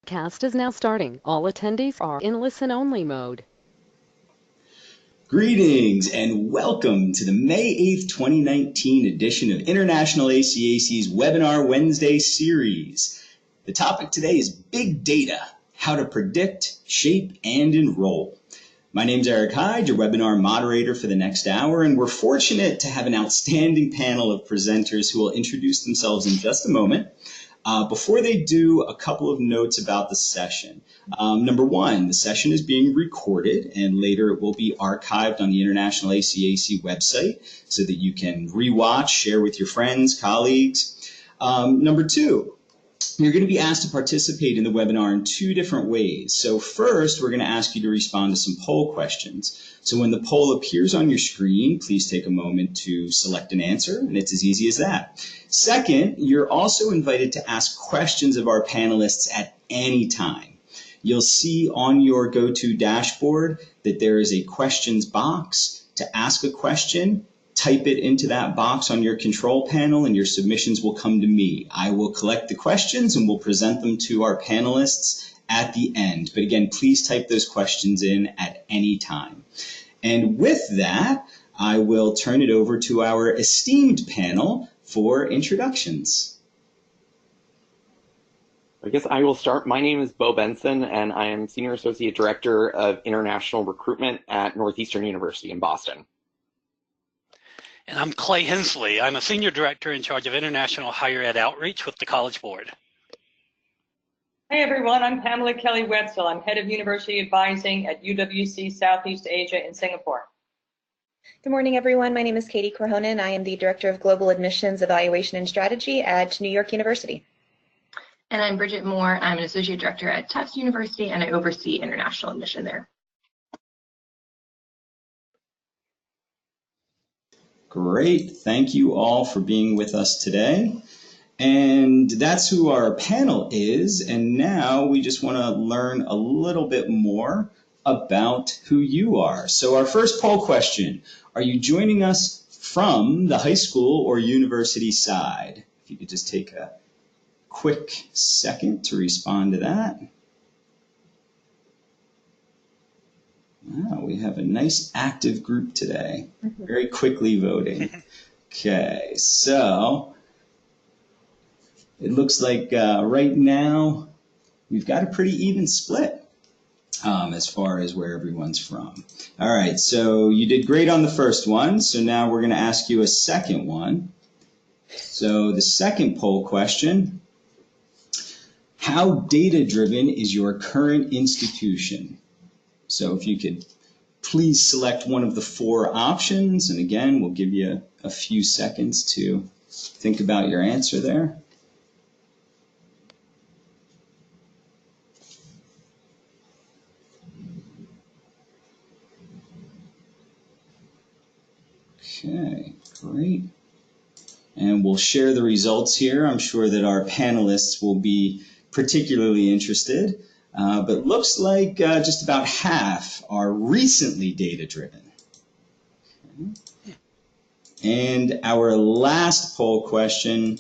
Webcast is now starting. All attendees are in listen-only mode. Greetings and welcome to the May 8th, 2019 edition of International ACAC's Webinar Wednesday series. The topic today is Big Data, How to Predict, Shape, and Enroll. My name's Eric Hyde, your webinar moderator for the next hour, and we're fortunate to have an outstanding panel of presenters who will introduce themselves in just a moment. Before they do, a couple of notes about the session. Number one, the session is being recorded and later it will be archived on the International ACAC website so that you can rewatch, share with your friends, colleagues. Number two, you're going to be asked to participate in the webinar in two different ways. So first, we're going to ask you to respond to some poll questions. So when the poll appears on your screen, please take a moment to select an answer, and it's as easy as that. Second, you're also invited to ask questions of our panelists at any time. You'll see on your GoTo dashboard that there is a questions box. To ask a question, type it into that box on your control panel and your submissions will come to me. I will collect the questions and we'll present them to our panelists at the end. But again, please type those questions in at any time. And with that, I will turn it over to our esteemed panel for introductions. I guess I will start. My name is Bo Benson, and I am Senior Associate Director of International Recruitment at Northeastern University in Boston. And I'm Clay Hensley. I'm a Senior Director in charge of International Higher Ed Outreach with the College Board. Hey everyone, I'm Pamela Kelly Wetzel. I'm Head of University Advising at UWC Southeast Asia in Singapore. Good morning, everyone. My name is Katie Korhonen. I am the Director of Global Admissions Evaluation and Strategy at New York University. And I'm Bridget Moore. I'm an Associate Director at Tufts University, and I oversee international admission there. Great. Thank you all for being with us today. And that's who our panel is. And now we just want to learn a little bit more about who you are. So our first poll question, are you joining us from the high school or university side? If you could just take a quick second to respond to that. Wow, we have a nice active group today. Very quickly voting. Okay, so it looks like right now we've got a pretty even split as far as where everyone's from. All right, so you did great on the first one, so now we're going to ask you a second one. So the second poll question, how data-driven is your current institution? So if you could please select one of the four options, and again, we'll give you a few seconds to think about your answer there. Okay, great. And we'll share the results here. I'm sure that our panelists will be particularly interested. But looks like just about half are recently data-driven. Okay. And our last poll question,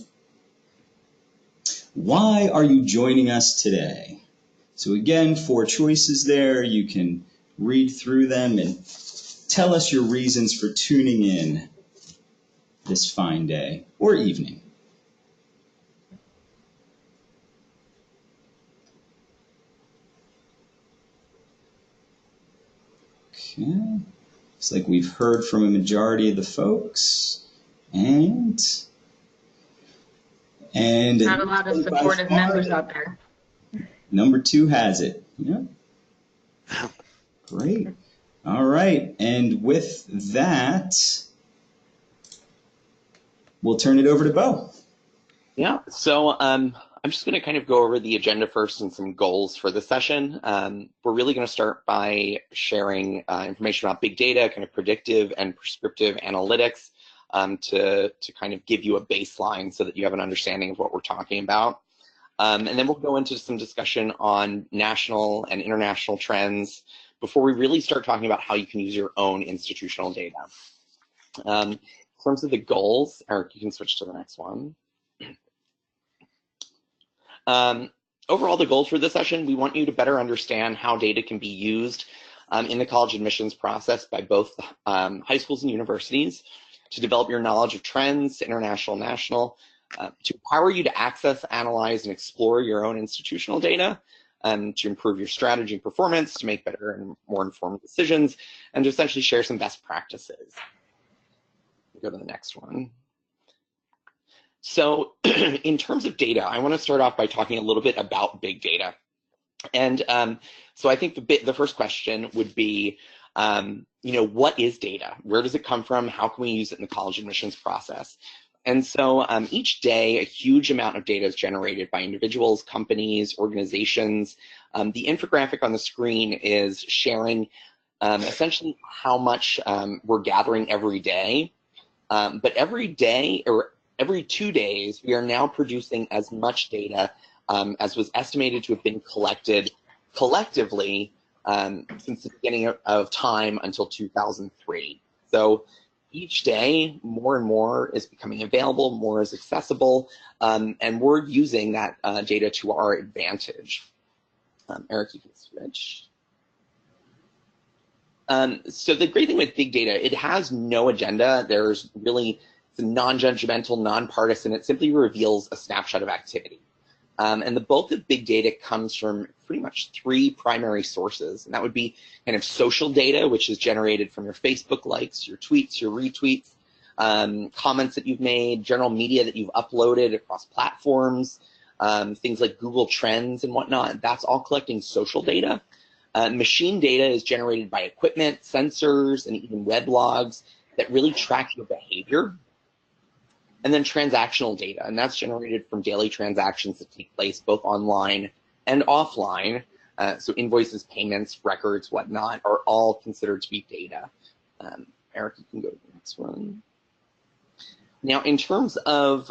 why are you joining us today? So again, four choices there. You can read through them and tell us your reasons for tuning in this fine day or evening. Okay. Looks like we've heard from a majority of the folks, and Not a lot of supportive members out there. Number two has it. Yep. Great. All right, and with that, we'll turn it over to Bo. Yeah, so I'm just going to kind of go over the agenda first and some goals for the session. We're really going to start by sharing information about big data, kind of predictive and prescriptive analytics to kind of give you a baseline so that you have an understanding of what we're talking about. And then we'll go into some discussion on national and international trends before we really start talking about how you can use your own institutional data. In terms of the goals, Eric, you can switch to the next one. overall, the goals for this session, we want you to better understand how data can be used in the college admissions process by both high schools and universities to develop your knowledge of trends, international, national, to empower you to access, analyze, and explore your own institutional data, to improve your strategy and performance, to make better and more informed decisions, and to essentially share some best practices. Go to the next one. So in terms of data, I want to start off by talking a little bit about big data. And so I think the first question would be, what is data? Where does it come from? How can we use it in the college admissions process? And so each day, a huge amount of data is generated by individuals, companies, organizations. The infographic on the screen is sharing essentially how much we're gathering every day. But every day, or every 2 days, we are now producing as much data as was estimated to have been collected collectively since the beginning of time until 2003. So each day, more and more is becoming available, more is accessible, and we're using that data to our advantage. Eric, you can switch. So the great thing with big data, it has no agenda. There's really, it's non-judgmental, non-partisan. It simply reveals a snapshot of activity. And the bulk of big data comes from pretty much 3 primary sources. And that would be kind of social data, which is generated from your Facebook likes, your tweets, your retweets, comments that you've made, general media that you've uploaded across platforms, things like Google Trends and whatnot. That's all collecting social data. Machine data is generated by equipment, sensors, and even weblogs that really track your behavior. And then transactional data, and that's generated from daily transactions that take place both online and offline. So invoices, payments, records, whatnot, are all considered to be data. Eric, you can go to the next one. Now, in terms of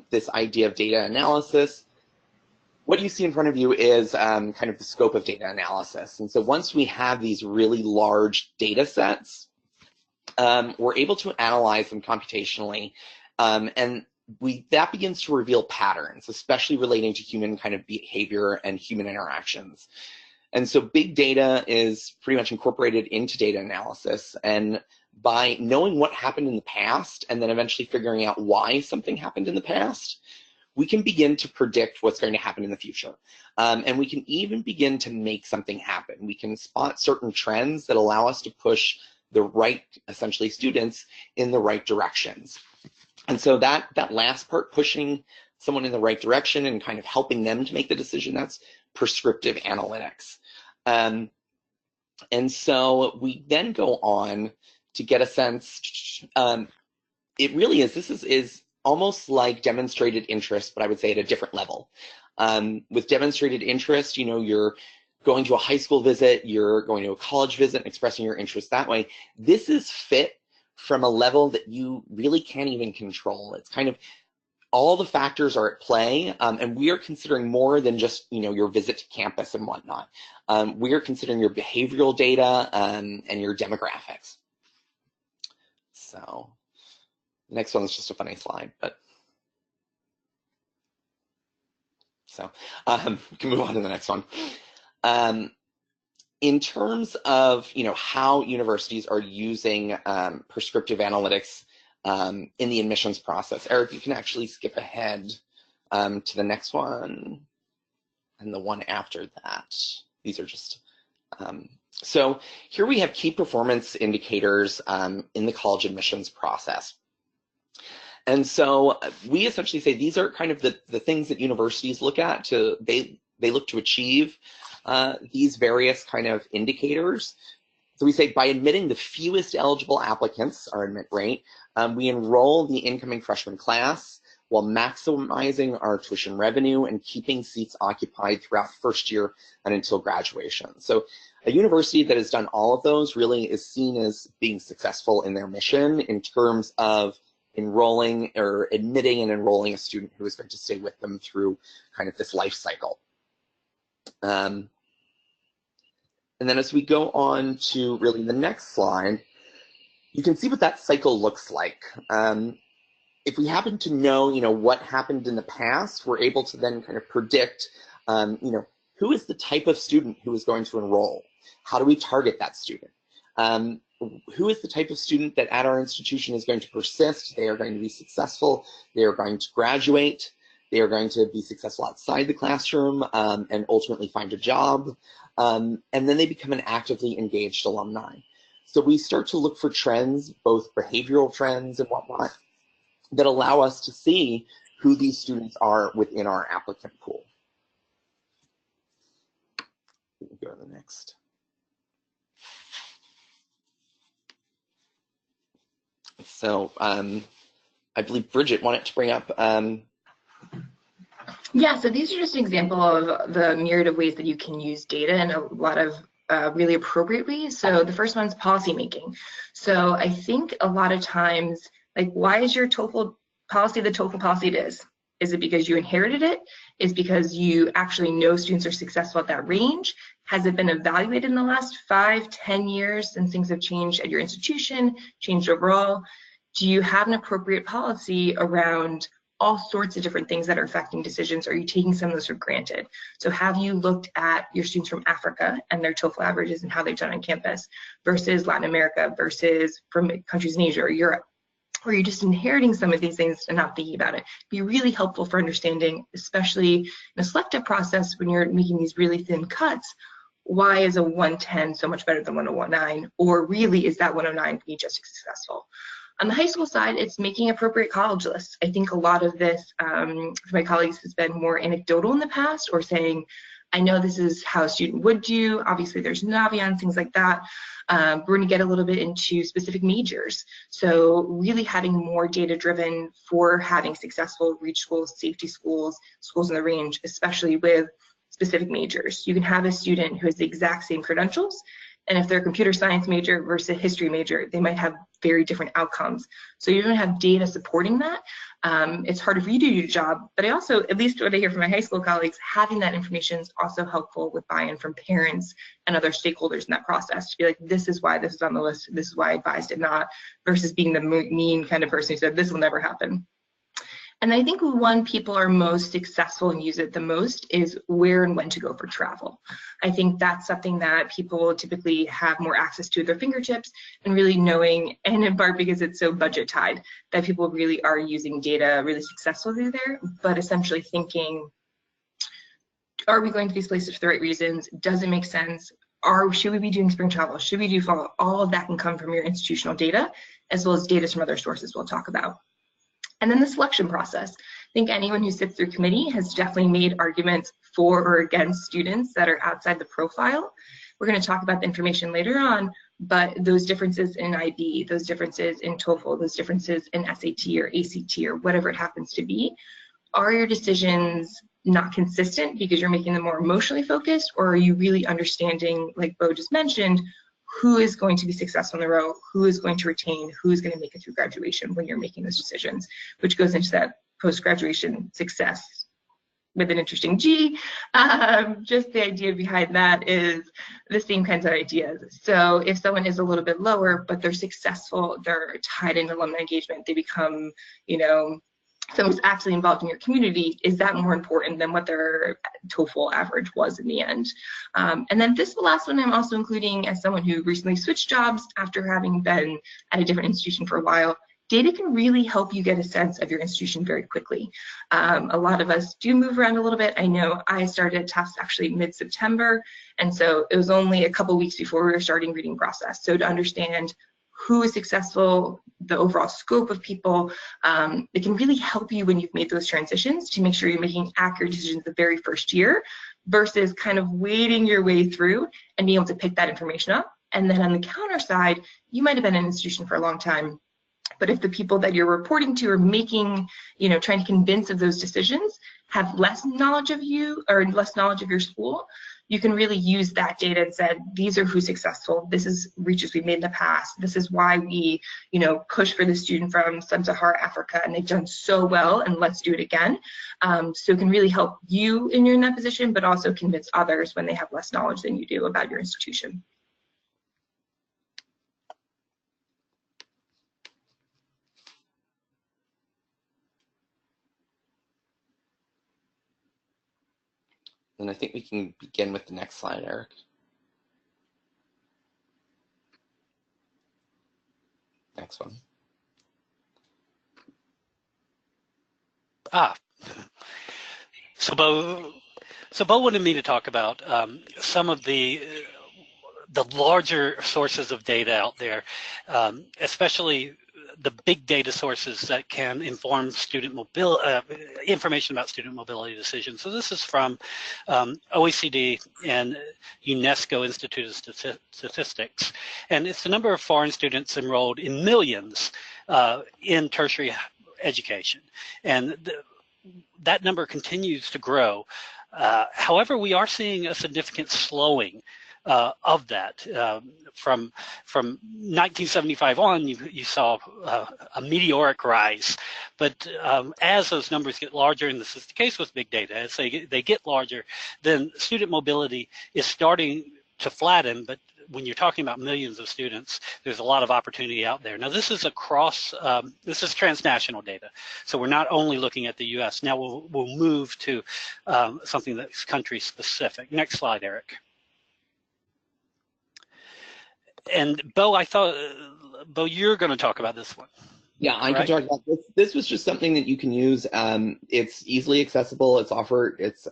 this idea of data analysis, what you see in front of you is kind of the scope of data analysis. And so once we have these really large data sets, we're able to analyze them computationally. And that begins to reveal patterns, especially relating to human kind of behavior and human interactions. And so big data is pretty much incorporated into data analysis. And by knowing what happened in the past and then eventually figuring out why something happened in the past, we can begin to predict what's going to happen in the future. And we can even begin to make something happen. We can spot certain trends that allow us to push the right, essentially, students in the right directions. And so that last part, pushing someone in the right direction and kind of helping them to make the decision, that's prescriptive analytics. And so we then go on to get a sense, it really is, this is almost like demonstrated interest, but I would say at a different level. With demonstrated interest, you're going to a high school visit, you're going to a college visit and expressing your interest that way. This is fit from a level that you really can't even control. It's kind of all the factors are at play, and we are considering more than just your visit to campus and whatnot. We are considering your behavioral data and your demographics. So the next one is just a funny slide, but so we can move on to the next one. In terms of how universities are using prescriptive analytics in the admissions process, Eric, you can actually skip ahead to the next one and the one after that. These are just so here we have key performance indicators in the college admissions process. And so we essentially say these are kind of the things that universities look at they look to achieve these various kind of indicators. So we say by admitting the fewest eligible applicants, our admit rate, we enroll the incoming freshman class while maximizing our tuition revenue and keeping seats occupied throughout first year and until graduation. So a university that has done all of those really is seen as being successful in their mission in terms of enrolling or admitting and enrolling a student who is going to stay with them through kind of this life cycle. And then as we go on to really the next slide, you can see what that cycle looks like. If we happen to know, what happened in the past, we're able to then kind of predict Who is the type of student who is going to enroll? How do we target that student? Who is the type of student that at our institution is going to persist? They are going to be successful. They are going to graduate. They are going to be successful outside the classroom and ultimately find a job. And then they become an actively engaged alumni. So we start to look for trends, both behavioral trends and whatnot, that allow us to see who these students are within our applicant pool. Go to the next. So I believe Bridget wanted to bring up. Yeah, so these are just an example of the myriad of ways that you can use data in a lot of really appropriate ways. So the first one's policy making. So I think a lot of times, like, why is your TOEFL policy the TOEFL policy it is? Is it because you inherited it? Is it because you actually know students are successful at that range? Has it been evaluated in the last 5, 10 years since things have changed at your institution, changed overall? Do you have an appropriate policy around all sorts of different things that are affecting decisions? Are you taking some of those for granted? So have you looked at your students from Africa and their TOEFL averages and how they've done on campus versus Latin America versus from countries in Asia or Europe? Or you're just inheriting some of these things and not thinking about it? Be really helpful for understanding, especially in a selective process when you're making these really thin cuts. Why is a 110 so much better than 109? Or really, is that 109 be just as successful? On the high school side, it's making appropriate college lists. I think a lot of this for my colleagues has been more anecdotal in the past, or saying, I know this is how a student would do. Obviously, there's Naviance, things like that. We're going to get a little bit into specific majors. So really having more data-driven for having successful reach schools, safety schools, schools in the range, especially with specific majors. You can have a student who has the exact same credentials, and if they're a computer science major versus a history major, they might have very different outcomes. So you don't have data supporting that. It's harder for you to do your job, but I also, at least what I hear from my high school colleagues, having that information is also helpful with buy-in from parents and other stakeholders in that process to be like, this is why this is on the list, this is why I advised it not, versus being the mean kind of person who said, this will never happen. And I think when people are most successful and use it the most is where and when to go for travel. I think that's something that people typically have more access to at their fingertips, and really knowing, and in part because it's so budget tied, that people really are using data really successfully there, but essentially thinking, are we going to these places for the right reasons? Does it make sense? Should we be doing spring travel? Should we do fall? All of that can come from your institutional data, as well as data from other sources we'll talk about. And then the selection process. I think anyone who sits through committee has definitely made arguments for or against students that are outside the profile. We're going to talk about the information later on, but those differences in IB, those differences in TOEFL, those differences in SAT or ACT or whatever it happens to be, are your decisions not consistent because you're making them more emotionally focused, or are you really understanding, like Bo just mentioned, who is going to be successful in the row, who is going to retain, who is going to make it through graduation when you're making those decisions, which goes into that post-graduation success with an interesting G. Just the idea behind that is the same kinds of ideas. So if someone is a little bit lower, but they're successful, they're tied in alumni engagement, they become, someone's actually involved in your community, is that more important than what their TOEFL average was in the end? And then this last one I'm also including as someone who recently switched jobs after having been at a different institution for a while. Data can really help you get a sense of your institution very quickly. A lot of us do move around a little bit. I know I started at Tufts actually mid-September, and so it was only a couple weeks before we were starting reading process. So to understand who is successful, the overall scope of people, it can really help you when you've made those transitions to make sure you're making accurate decisions the very first year versus kind of wading your way through and being able to pick that information up. And then on the counter side, you might have been in an institution for a long time, but if the people that you're reporting to are making, trying to convince of those decisions, have less knowledge of you or less knowledge of your school, you can really use that data and said, these are who's successful, this is reaches we made in the past, this is why we, push for the student from sub-Saharan Africa and they've done so well, and let's do it again. So it can really help you in that position, but also convince others when they have less knowledge than you do about your institution. And I think we can begin with the next slide, Eric. Next one. So Bo wanted me to talk about some of the larger sources of data out there, especially the big data sources that can inform student mobility, information about student mobility decisions. So this is from OECD and UNESCO Institute of Statistics, and it's the number of foreign students enrolled in millions in tertiary education, and that number continues to grow. However, we are seeing a significant slowing of that. From 1975 on, you saw a meteoric rise, but as those numbers get larger, and this is the case with big data, as they get larger, then student mobility is starting to flatten. But when you're talking about millions of students, there's a lot of opportunity out there. Now, this is this is transnational data, so we're not only looking at the U.S. Now we'll move to something that's country specific. Next slide, Eric. And Bo, I thought, Bo, you're going to talk about this one. Yeah, I can talk about this. This was just something that you can use. It's easily accessible. It's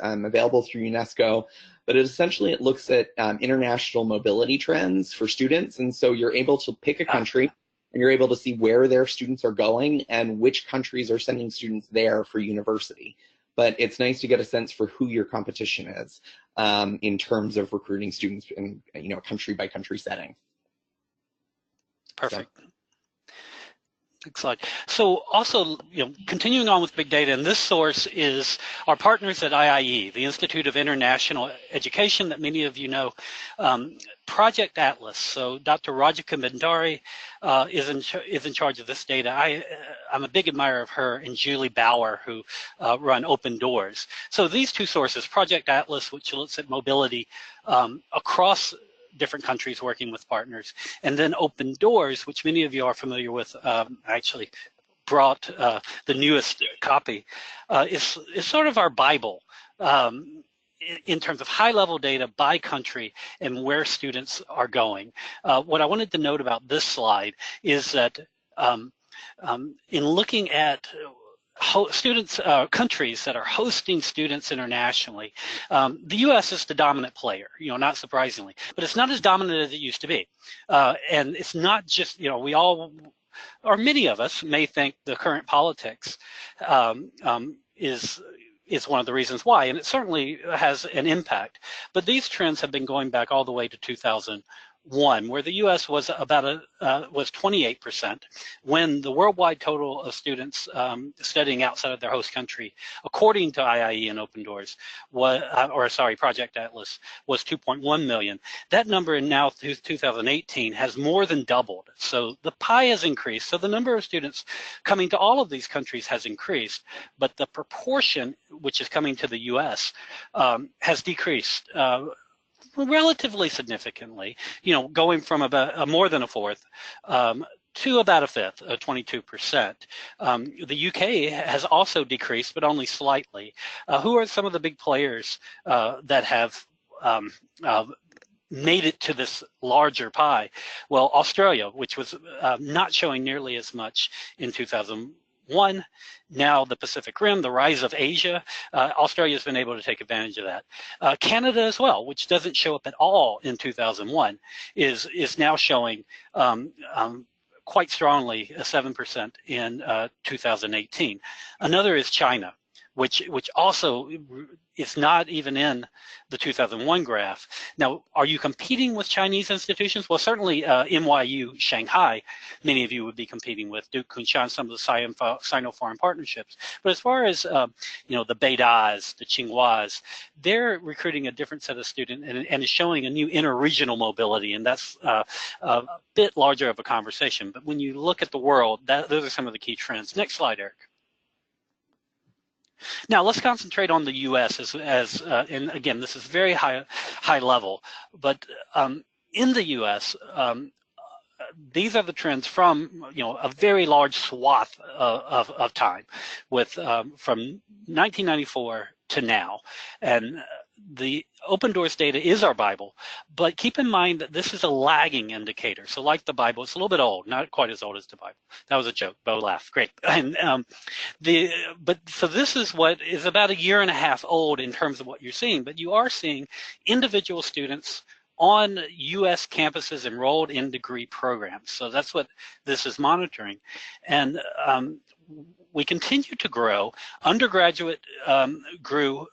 available through UNESCO, but it looks at international mobility trends for students. And so you're able to pick a country and you're able to see where their students are going and which countries are sending students there for university. But it's nice to get a sense for who your competition is in terms of recruiting students in a country by country setting. Perfect. So. Next slide. So also, continuing on with big data, and this source is our partners at IIE, the Institute of International Education that many of you know, Project Atlas. So Dr. Rajika Bhandari is in charge of this data. I'm a big admirer of her and Julie Bauer, who run Open Doors. So these two sources, Project Atlas, which looks at mobility across different countries working with partners, and then Open Doors, which many of you are familiar with. I actually brought the newest copy. Is sort of our Bible in terms of high-level data by country and where students are going. What I wanted to note about this slide is that in looking at countries that are hosting students internationally, the U.S. is the dominant player, not surprisingly, but it's not as dominant as it used to be. And it's not just, we all, or many of us may think the current politics is one of the reasons why, and it certainly has an impact. But these trends have been going back all the way to 2001, where the U.S. was was 28%, when the worldwide total of students studying outside of their host country, according to IIE and Open Doors, Project Atlas, was 2.1 million. That number now through 2018 has more than doubled. So the pie has increased. So the number of students coming to all of these countries has increased, but the proportion which is coming to the U.S. Has decreased relatively significantly, going from about more than a fourth to about a fifth, 22%. The UK has also decreased, but only slightly. Who are some of the big players that have made it to this larger pie? Well, Australia, which was not showing nearly as much in 2001, now the Pacific Rim, the rise of Asia, Australia's been able to take advantage of that. Canada as well, which doesn't show up at all in 2001, is now showing quite strongly a 7% in 2018. Another is China, which also is not even in the 2001 graph. Now, are you competing with Chinese institutions? Well, certainly NYU Shanghai, many of you would be competing with, Duke Kunshan, some of the Sino-foreign partnerships. But as far as, the Beidas, the Tsinghuas, they're recruiting a different set of students and is showing a new interregional mobility, and that's a bit larger of a conversation. But when you look at the world, those are some of the key trends. Next slide, Eric. Now let's concentrate on the U.S. And again, this is very high level, but in the U.S., these are the trends from a very large swath of time, with from 1994 to now, and the Open Doors data is our Bible, but keep in mind that this is a lagging indicator. So like the Bible, it's a little bit old, not quite as old as the Bible. That was a joke. Bo laughed. Great. And so this is what is about a year and a half old in terms of what you're seeing, but you are seeing individual students on U.S. campuses enrolled in degree programs. So that's what this is monitoring. And we continue to grow. Undergraduate grew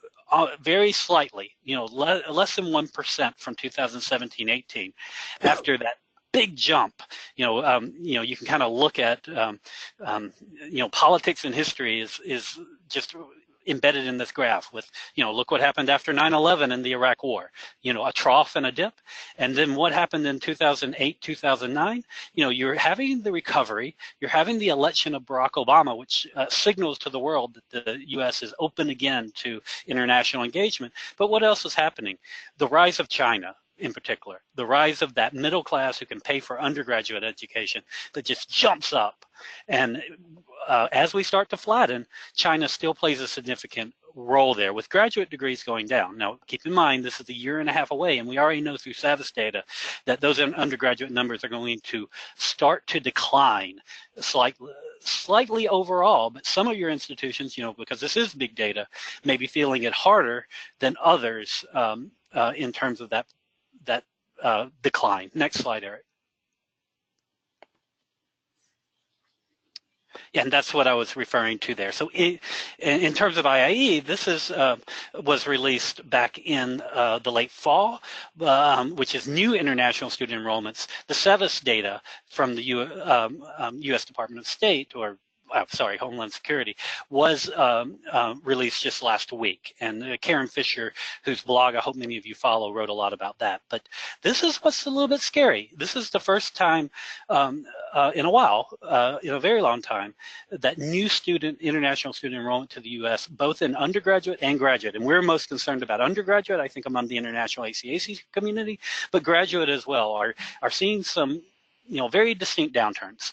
very slightly, less than 1% from 2017-18. After that big jump, you can kind of look at, politics and history is just embedded in this graph with, look what happened after 9/11 and the Iraq War, a trough and a dip. And then what happened in 2008, 2009, you're having the recovery, you're having the election of Barack Obama, which signals to the world that the U.S. is open again to international engagement. But what else is happening? The rise of China, in particular, the rise of that middle class who can pay for undergraduate education that just jumps up. And as we start to flatten, China still plays a significant role there with graduate degrees going down. Now, keep in mind, this is a year and a half away, and we already know through SAVIS data that those undergraduate numbers are going to start to decline slightly overall, but some of your institutions, because this is big data, may be feeling it harder than others in terms of that decline. Next slide, Eric. Yeah, and that's what I was referring to there. So in terms of IIE, this was released back in the late fall, which is new international student enrollments. The SEVIS data from the U.S. Department of State, or Homeland Security, was released just last week. And Karen Fisher, whose blog I hope many of you follow, wrote a lot about that. But this is what's a little bit scary. This is the first time in a while, in a very long time, that new international student enrollment to the U.S., both in undergraduate and graduate, and we're most concerned about undergraduate, I think, among the international ACAC community, but graduate as well, are seeing some, very distinct downturns.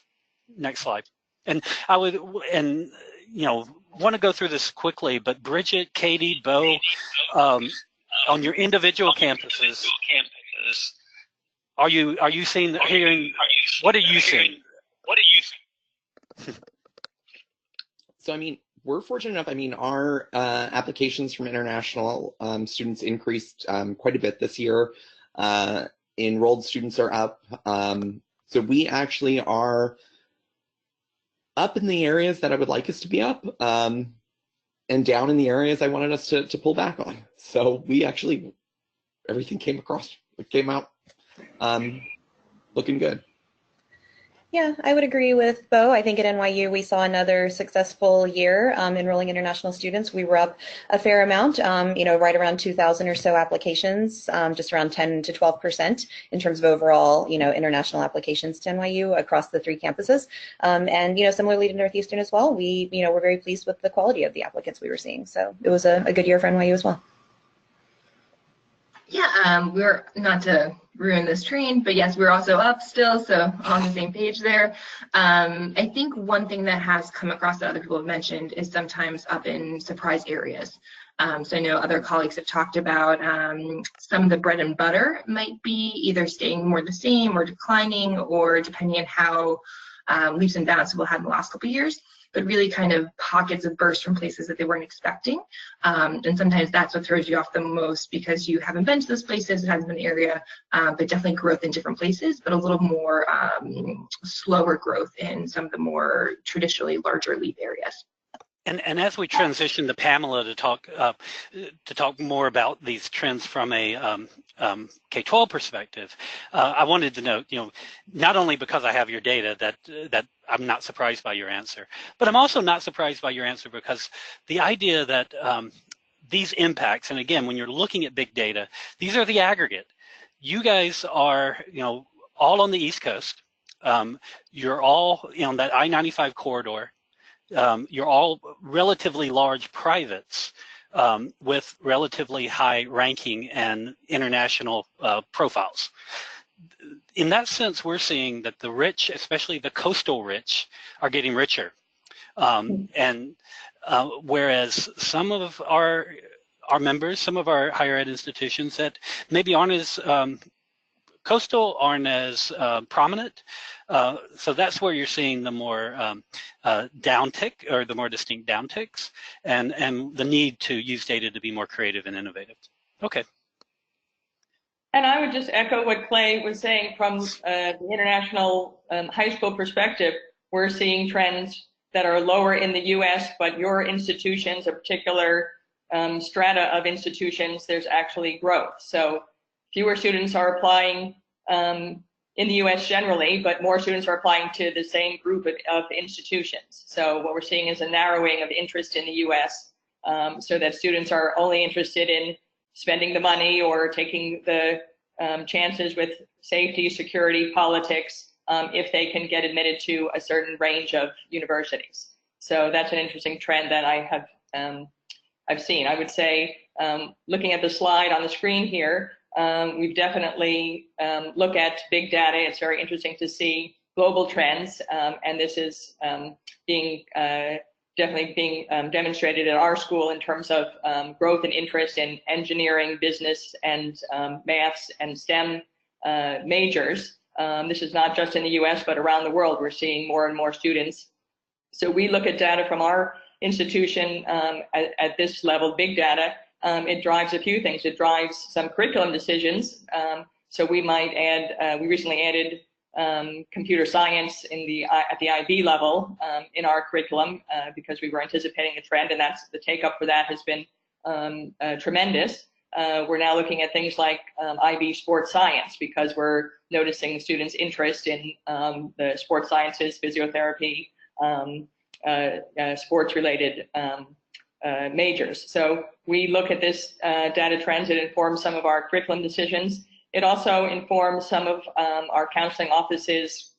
Next slide. And I would, want to go through this quickly, but Bridget, Katie, Bo, on your individual campuses, are you hearing? What are you seeing? So, we're fortunate enough. Our applications from international students increased quite a bit this year. Enrolled students are up. So we actually are up in the areas that I would like us to be up, and down in the areas I wanted us to pull back on. So we actually, everything came out looking good. Yeah, I would agree with Bo. I think at NYU we saw another successful year enrolling international students. We were up a fair amount, right around 2,000 or so applications, just around 10 to 12% in terms of overall, international applications to NYU across the 3 campuses. And similarly to Northeastern as well, we, were very pleased with the quality of the applicants we were seeing. So it was a good year for NYU as well. Yeah, we're not to ruin this train, but yes, we're also up still, so on the same page there. I think one thing that has come across that other people have mentioned is sometimes up in surprise areas. So I know other colleagues have talked about some of the bread and butter might be either staying more the same or declining, or depending on how leaps and bounds we'll have in the last couple of years, but really kind of pockets of burst from places that they weren't expecting. And sometimes that's what throws you off the most, because you haven't been to those places, it hasn't been an area, but definitely growth in different places, but a little more slower growth in some of the more traditionally larger leap areas. And as we transition to Pamela to talk more about these trends from a K-12 perspective, I wanted to note, not only because I have your data that I'm not surprised by your answer, but I'm also not surprised by your answer because the idea that these impacts, and again, when you're looking at big data, these are the aggregate. You guys are, all on the East Coast. You're all on that I-95 corridor. You're all relatively large privates with relatively high ranking and international profiles. In that sense, we're seeing that the rich, especially the coastal rich, are getting richer. And whereas some of our our members, some of our higher ed institutions that maybe aren't as coastal, aren't as prominent. So that's where you're seeing the more downtick, or the more distinct downticks, and the need to use data to be more creative and innovative. Okay. And I would just echo what Clay was saying from the international high school perspective. We're seeing trends that are lower in the US, but your institutions, a particular strata of institutions, there's actually growth. So fewer students are applying in the US generally, but more students are applying to the same group of institutions. So what we're seeing is a narrowing of interest in the US, so that students are only interested in spending the money or taking the chances with safety, security, politics, if they can get admitted to a certain range of universities. So that's an interesting trend that I have I've seen. I would say, looking at the slide on the screen here, we've definitely look at big data. It's very interesting to see global trends, and this is definitely being demonstrated at our school in terms of growth and interest in engineering, business, and maths and STEM majors. This is not just in the US, but around the world. We're seeing more and more students. So we look at data from our institution at this level, big data. It drives a few things. It drives some curriculum decisions. So we might add, we recently added computer science at the IB level in our curriculum because we were anticipating a trend, and that's the take up for that has been tremendous. We're now looking at things like IB sports science because we're noticing students' interest in the sports sciences, physiotherapy, sports-related majors. So we look at this data trends. It informs some of our curriculum decisions. It also informs some of our counseling offices'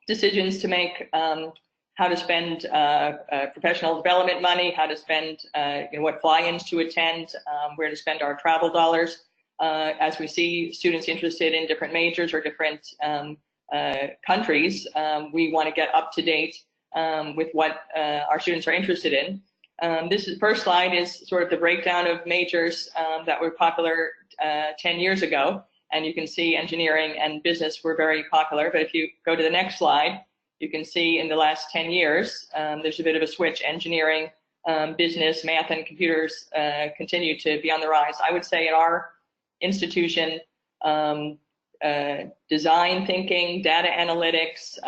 decisions to make how to spend professional development money, how to spend what fly-ins to attend, where to spend our travel dollars. As we see students interested in different majors or different countries, we want to get up to date with what our students are interested in. First slide is sort of the breakdown of majors that were popular 10 years ago. And you can see engineering and business were very popular. But if you go to the next slide, you can see in the last 10 years, there's a bit of a switch. Engineering, business, math, and computers continue to be on the rise. I would say in our institution, design thinking, data analytics,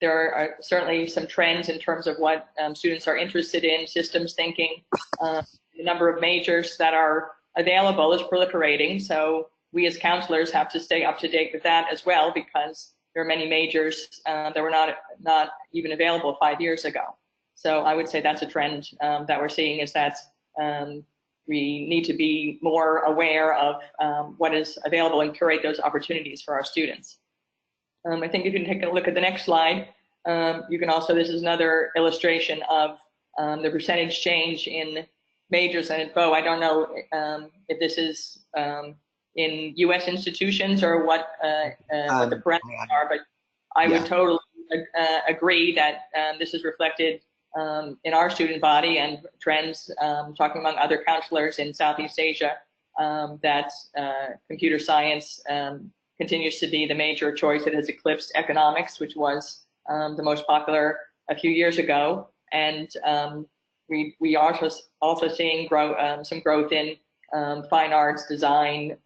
there are certainly some trends in terms of what students are interested in, systems thinking. The number of majors that are available is proliferating. So we as counselors have to stay up to date with that as well, because there are many majors that were not even available 5 years ago. So I would say that's a trend that we're seeing, is that we need to be more aware of what is available and curate those opportunities for our students. I think if you can take a look at the next slide, you can also, this is another illustration of the percentage change in majors. And Bo, I don't know if this is in US institutions or what the parameters are, but I would totally agree that this is reflected in our student body and trends, talking among other counselors in Southeast Asia, that computer science continues to be the major choice. It has eclipsed economics, which was the most popular a few years ago. And we are also seeing some growth in fine arts, design,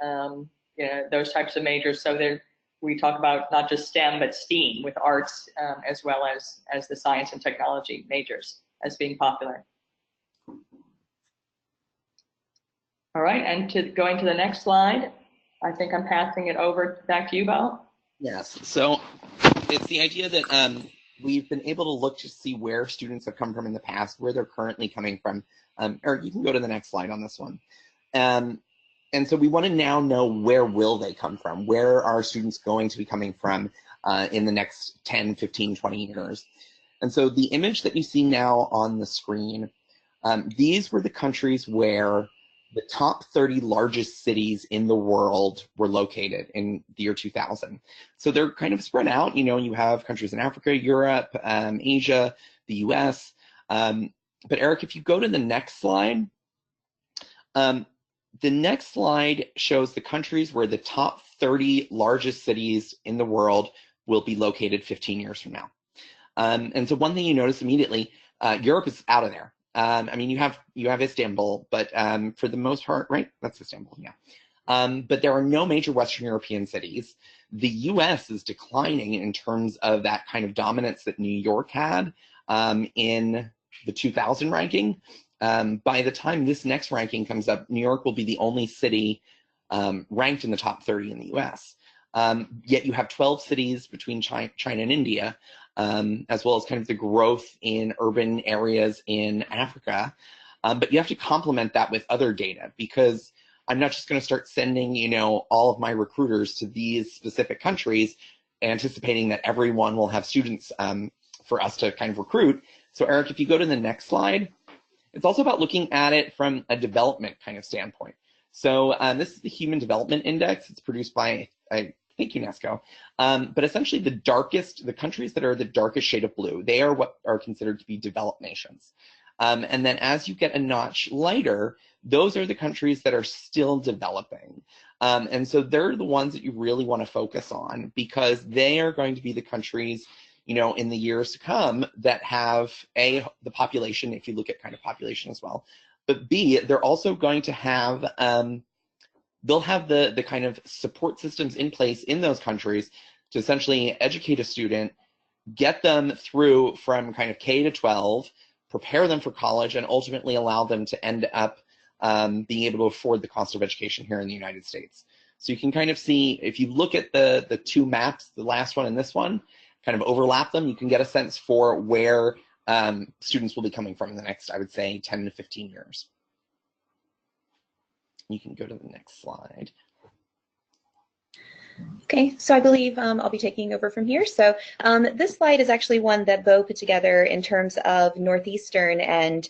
those types of majors. So we talk about not just STEM, but STEAM with arts, as well as the science and technology majors as being popular. All right, and going to the next slide, I think I'm passing it over back to you, Bo. Yes, so it's the idea that we've been able to look to see where students have come from in the past, where they're currently coming from. Eric, you can go to the next slide on this one. And so we want to now know, where will they come from? Where are students going to be coming from in the next 10, 15, 20 years? And so the image that you see now on the screen, these were the countries where the top 30 largest cities in the world were located in the year 2000. So they're kind of spread out. You have countries in Africa, Europe, Asia, the US. But Eric, if you go to the next slide, The next slide shows the countries where the top 30 largest cities in the world will be located 15 years from now. And so one thing you notice immediately, Europe is out of there. I mean, you have Istanbul, but for the most part, right? That's Istanbul, yeah. But there are no major Western European cities. The US is declining in terms of that kind of dominance that New York had in the 2000 ranking. By the time this next ranking comes up, New York will be the only city ranked in the top 30 in the US. Yet you have 12 cities between China and India, as well as kind of the growth in urban areas in Africa. But you have to complement that with other data, because I'm not just going to start sending, you know, all of my recruiters to these specific countries, anticipating that everyone will have students for us to kind of recruit. So Eric, if you go to the next slide, it's also about looking at it from a development kind of standpoint. So this is the Human Development Index. It's produced by, I think, UNESCO. But essentially the countries that are the darkest shade of blue, they are what are considered to be developed nations. And then as you get a notch lighter, those are the countries that are still developing. And so they're the ones that you really want to focus on, because they are going to be the countries, you know, in the years to come that have the population, if you look at kind of population as well, but B, they're also going to have, they'll have the kind of support systems in place in those countries to essentially educate a student, get them through from kind of K to 12, prepare them for college, and ultimately allow them to end up being able to afford the cost of education here in the United States. So you can kind of see, if you look at the two maps, the last one and this one, kind of overlap them, you can get a sense for where students will be coming from in the next, I would say, 10 to 15 years. You can go to the next slide. Okay, so I believe I'll be taking over from here. So this slide is actually one that Bo put together in terms of Northeastern and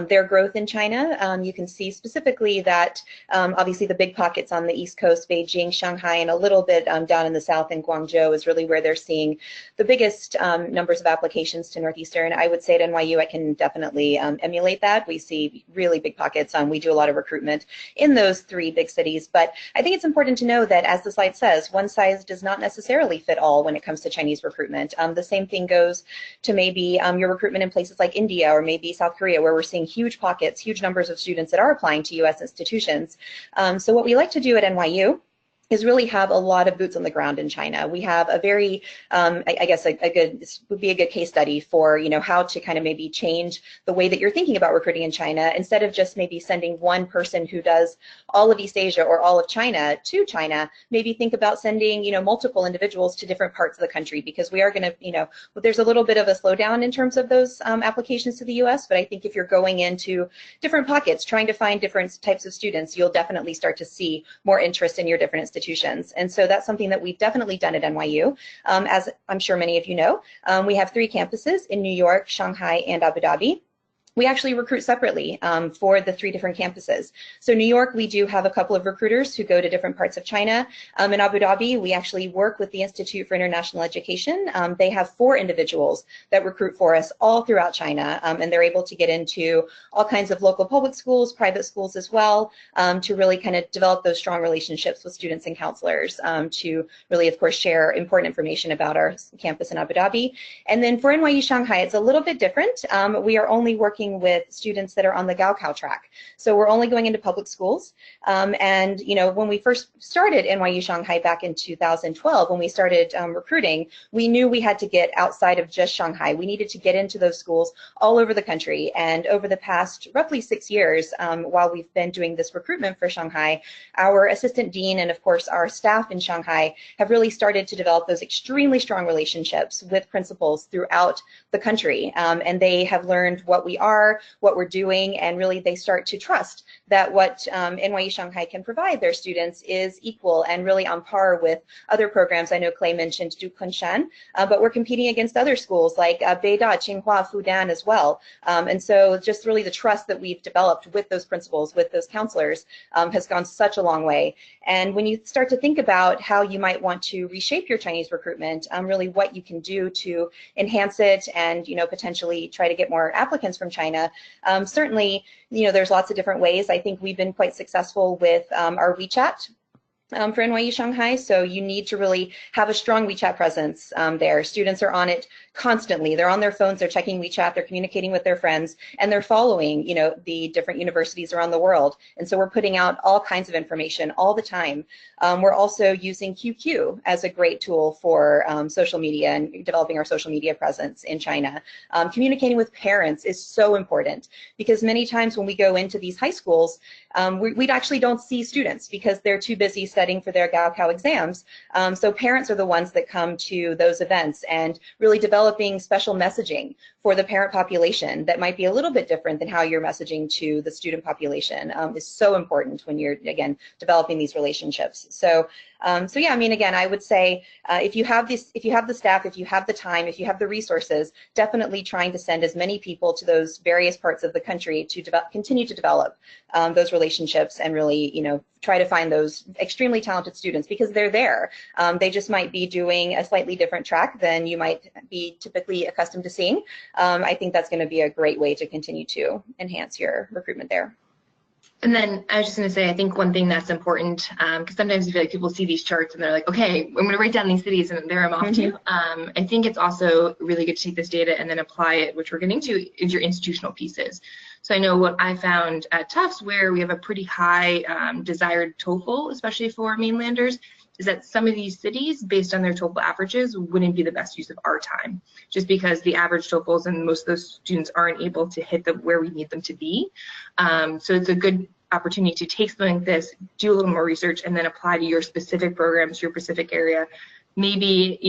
their growth in China. You can see specifically that obviously the big pockets on the East Coast, Beijing, Shanghai, and a little bit down in the south in Guangzhou is really where they're seeing the biggest numbers of applications to Northeastern. I would say at NYU, I can definitely emulate that. We see really big pockets. We do a lot of recruitment in those three big cities, but I think it's important to know that, as the slide says, one size does not necessarily fit all when it comes to Chinese recruitment. The same thing goes to maybe your recruitment in places like India or maybe South Korea, where we're seeing huge pockets, huge numbers of students that are applying to U.S. institutions. So what we like to do at NYU is really have a lot of boots on the ground in China. We have a very, I guess, this would be a good case study for, you know, how to kind of maybe change the way that you're thinking about recruiting in China. Instead of just maybe sending one person who does all of East Asia or all of China to China, maybe think about sending, you know, multiple individuals to different parts of the country, because we are going to, you know, there's a little bit of a slowdown in terms of those applications to the U.S., but I think if you're going into different pockets, trying to find different types of students, you'll definitely start to see more interest in your different institutions. And so that's something that we've definitely done at NYU. As I'm sure many of you know, we have 3 campuses in New York, Shanghai, and Abu Dhabi. We actually recruit separately for the 3 different campuses. So New York, we do have a couple of recruiters who go to different parts of China. In Abu Dhabi, we actually work with the Institute for International Education. They have 4 individuals that recruit for us all throughout China, and they're able to get into all kinds of local public schools, private schools as well, to really kind of develop those strong relationships with students and counselors, to really, of course, share important information about our campus in Abu Dhabi. And then for NYU Shanghai, it's a little bit different. We are only working with students that are on the Gaokao track. So we're only going into public schools. And, you know, when we first started NYU Shanghai back in 2012, when we started recruiting, we knew we had to get outside of just Shanghai. We needed to get into those schools all over the country. And over the past roughly 6 years, while we've been doing this recruitment for Shanghai, our assistant dean and, of course, our staff in Shanghai have really started to develop those extremely strong relationships with principals throughout the country. And they have learned what we are, what we're doing, and really they start to trust that what NYU Shanghai can provide their students is equal and really on par with other programs. I know Clay mentioned Dukunshan, but we're competing against other schools like Beida, Tsinghua, Fudan as well. And so just really the trust that we've developed with those principals, with those counselors, has gone such a long way. And when you start to think about how you might want to reshape your Chinese recruitment, really what you can do to enhance it and, you know, potentially try to get more applicants from China, China. Certainly, there's lots of different ways. I think we've been quite successful with our WeChat for NYU Shanghai, so you need to really have a strong WeChat presence there. Students are on it constantly. They're on their phones, they're checking WeChat, they're communicating with their friends, and they're following, the different universities around the world. And so we're putting out all kinds of information all the time. We're also using QQ as a great tool for social media and developing our social media presence in China. Communicating with parents is so important, because many times when we go into these high schools, we actually don't see students because they're too busy studying for their Gaokao exams. So parents are the ones that come to those events, and really developing special messaging for the parent population that might be a little bit different than how you're messaging to the student population is so important when you're, again, developing these relationships. So yeah, I mean, again, I would say if you have the staff, if you have the time, if you have the resources, definitely trying to send as many people to those various parts of the country to continue to develop those relationships, and really, try to find those extremely talented students, because they're there. They just might be doing a slightly different track than you might be typically accustomed to seeing. I think that's going to be a great way to continue to enhance your recruitment there. And then I was just going to say, I think one thing that's important, because sometimes I feel like people see these charts and they're like, okay, I'm going to write down these cities and there I'm off to. I think it's also really good to take this data and then apply it, which we're getting to, is your institutional pieces. So I know what I found at Tufts, where we have a pretty high desired TOEFL, especially for mainlanders, is that some of these cities, based on their TOEFL averages, wouldn't be the best use of our time, just because the average TOEFLs and most of those students aren't able to hit where we need them to be. So it's a good opportunity to take something like this, do a little more research, and then apply to your specific programs, your specific area. Maybe,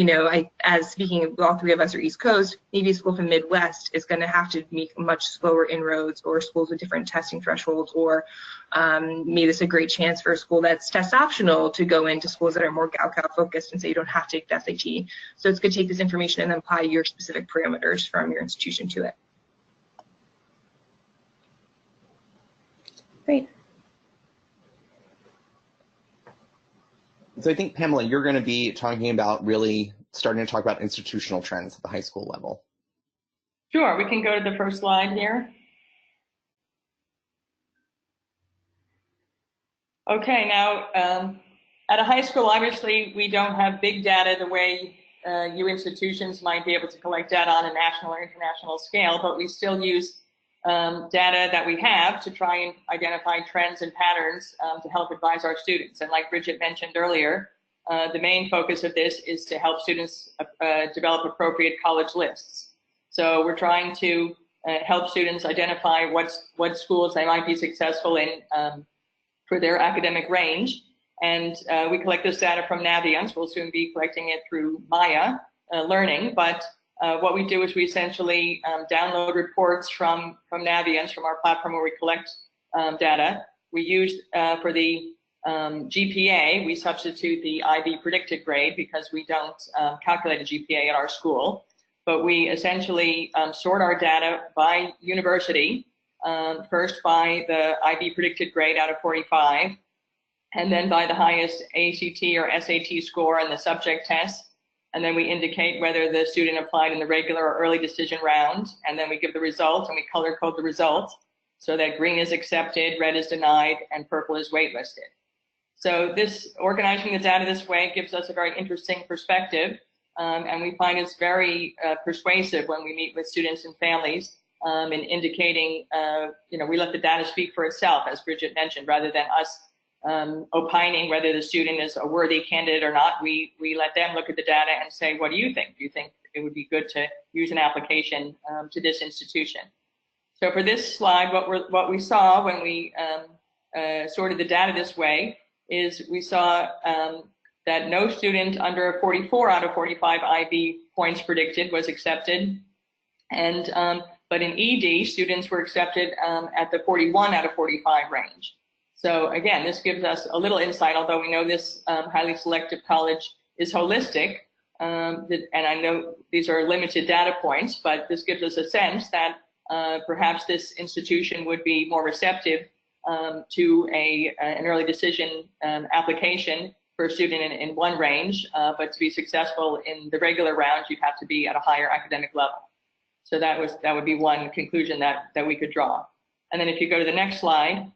as speaking of all three of us are East Coast, maybe a school from Midwest is going to have to make much slower inroads, or schools with different testing thresholds, or maybe it's a great chance for a school that's test optional to go into schools that are more Gaokao focused and say you don't have to take the SAT. So it's good to take this information and then apply your specific parameters from your institution to it. Great. So I think, Pamela, you're going to be talking about really starting to talk about institutional trends at the high school level. Sure, we can go to the first slide here. Okay, now at a high school, obviously, we don't have big data the way you institutions might be able to collect data on a national or international scale, but we still use data that we have to try and identify trends and patterns to help advise our students. And like Bridget mentioned earlier, the main focus of this is to help students develop appropriate college lists. So we're trying to help students identify what schools they might be successful in for their academic range. And we collect this data from Naviance. We'll soon be collecting it through Maya Learning, but what we do is we essentially download reports from Naviance, from our platform where we collect data. We use for the GPA, we substitute the IB predicted grade because we don't calculate a GPA at our school. But we essentially sort our data by university, first by the IB predicted grade out of 45, and then by the highest ACT or SAT score in the subject test. And then we indicate whether the student applied in the regular or early decision round, and then we give the results and we color code the results so that green is accepted, red is denied, and purple is waitlisted. So this organizing the data this way gives us a very interesting perspective, and we find it's very persuasive when we meet with students and families in indicating, we let the data speak for itself, as Bridget mentioned, rather than us opining whether the student is a worthy candidate or not. We let them look at the data and say, what do you think? Do you think it would be good to use an application to this institution? So for this slide, what we saw when we sorted the data this way is we saw that no student under 44 out of 45 IB points predicted was accepted. And but in ED, students were accepted at the 41 out of 45 range. So again, this gives us a little insight, although we know this highly selective college is holistic, and I know these are limited data points, but this gives us a sense that perhaps this institution would be more receptive to an early decision application for a student in one range, but to be successful in the regular round, you'd have to be at a higher academic level. So that would be one conclusion that we could draw. And then if you go to the next slide,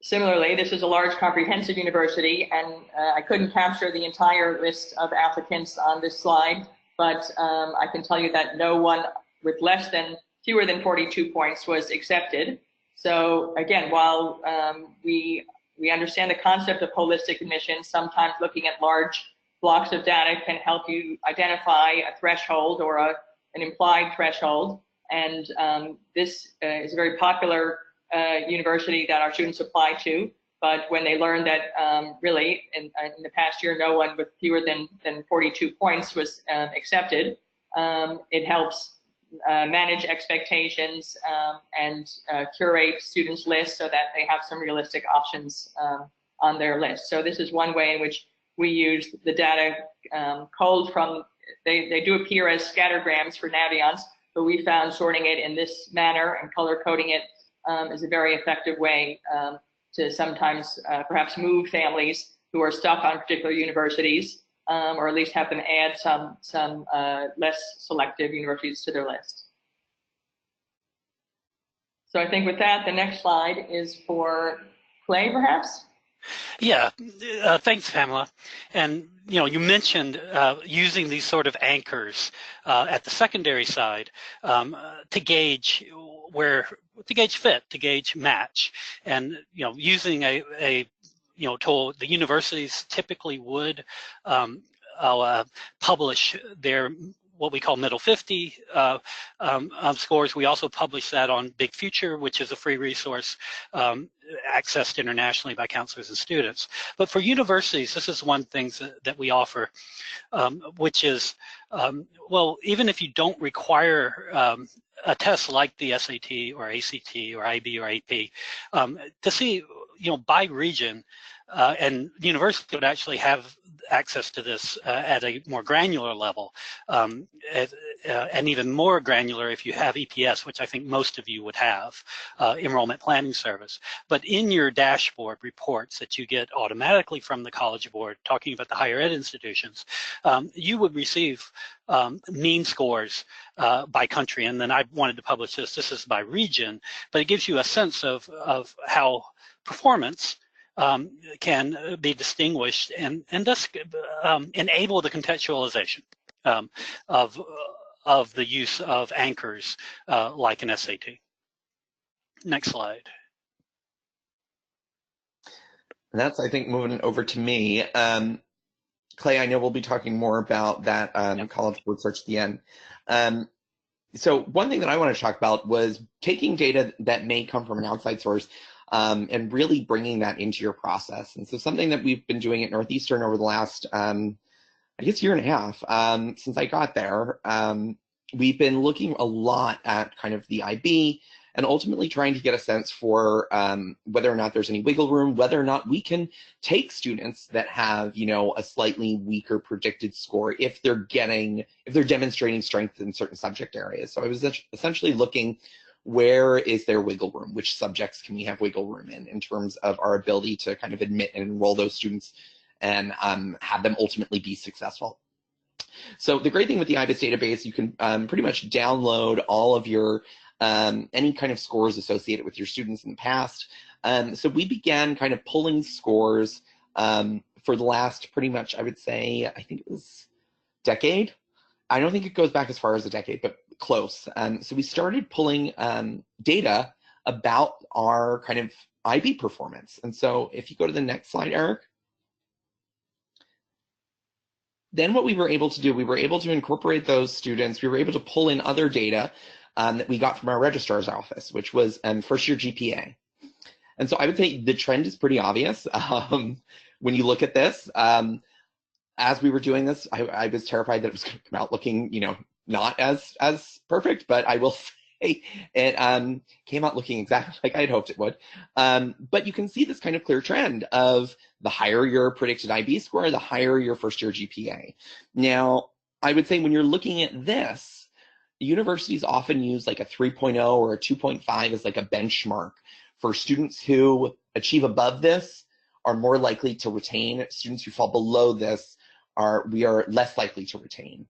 similarly, this is a large comprehensive university, and I couldn't capture the entire list of applicants on this slide, but I can tell you that no one with fewer than 42 points was accepted. So again, while we understand the concept of holistic admissions, sometimes looking at large blocks of data can help you identify a threshold or an implied threshold. And this is a very popular university that our students apply to. But when they learned that really in the past year, no one with fewer than 42 points was accepted, it helps manage expectations and curate students' lists so that they have some realistic options on their list. So this is one way in which we use the data culled from, they do appear as scattergrams for Naviance, but we found sorting it in this manner and color coding it is a very effective way to sometimes perhaps move families who are stuck on particular universities, or at least have them add some less selective universities to their list. So I think with that, the next slide is for Clay, perhaps? Yeah, thanks, Pamela. And you mentioned using these sort of anchors at the secondary side to gauge fit, to gauge match, and using a tool. The universities typically would publish their what we call middle 50 scores. We also publish that on Big Future, which is a free resource accessed internationally by counselors and students. But for universities, this is one thing that we offer, which is, well, even if you don't require a test like the SAT or ACT or IB or AP, to see, by region, and the university would actually have access to this at a more granular level, and even more granular if you have EPS, which I think most of you would have, enrollment planning service. But in your dashboard reports that you get automatically from the College Board, talking about the higher ed institutions, you would receive mean scores by country. And then I wanted to publish this is by region, but it gives you a sense of how performance can be distinguished and thus enable the contextualization of the use of anchors like an SAT. Next slide. And that's, I think, moving over to me. Clay, I know we'll be talking more about that College Board search at the end. So one thing that I want to talk about was taking data that may come from an outside source and really bringing that into your process. And so something that we've been doing at Northeastern over the last, I guess, year and a half since I got there, we've been looking a lot at kind of the IB and ultimately trying to get a sense for whether or not there's any wiggle room, whether or not we can take students that have, a slightly weaker predicted score if they're demonstrating strength in certain subject areas. So I was essentially looking, where is there wiggle room? Which subjects can we have wiggle room in terms of our ability to kind of admit and enroll those students and have them ultimately be successful? So the great thing with the IBIS database, you can pretty much download all of your any kind of scores associated with your students in the past. So we began kind of pulling scores for the last pretty much, I would say, I think it was decade. I don't think it goes back as far as a decade, but close. So we started pulling data about our kind of IB performance. And so if you go to the next slide, Eric, then what we were able to do, we were able to incorporate those students. We were able to pull in other data that we got from our registrar's office, which was first year GPA. And so I would say the trend is pretty obvious when you look at this. As we were doing this, I was terrified that it was going to come out looking, not as perfect, but I will say it came out looking exactly like I had hoped it would. But you can see this kind of clear trend of the higher your predicted IB score, the higher your first year GPA. Now, I would say when you're looking at this, universities often use like a 3.0 or a 2.5 as like a benchmark for students who achieve above this are more likely to retain. Students who fall below this we are less likely to retain.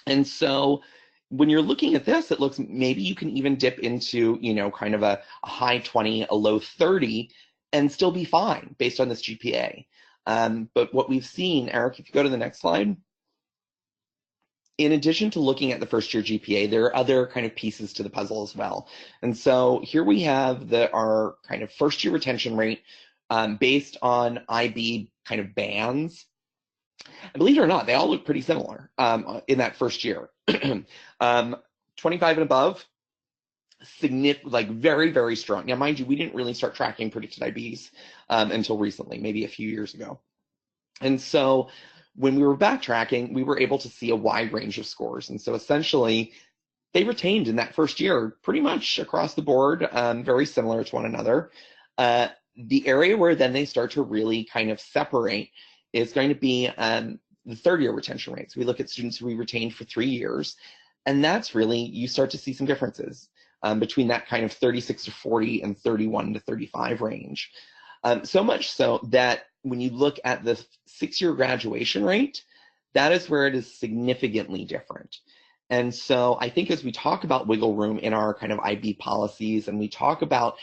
And so when you're looking at this, it looks maybe you can even dip into, kind of a high 20, a low 30, and still be fine based on this GPA. But what we've seen, Eric, if you go to the next slide, in addition to looking at the first year GPA, there are other kind of pieces to the puzzle as well. And so here we have our kind of first year retention rate based on IB kind of bands. And believe it or not, they all look pretty similar in that first year. 25 and above, like very, very strong. Now, mind you, we didn't really start tracking predicted IBs until recently, maybe a few years ago. And so when we were backtracking, we were able to see a wide range of scores. And so essentially, they retained in that first year pretty much across the board, very similar to one another. The area where then they start to really kind of separate is going to be the third year retention rates. We look at students who we retained for 3 years, and that's really, you start to see some differences between that kind of 36 to 40 and 31 to 35 range. So much so that when you look at the 6-year graduation rate, that is where it is significantly different. And so I think as we talk about wiggle room in our kind of IB policies, and we talk about,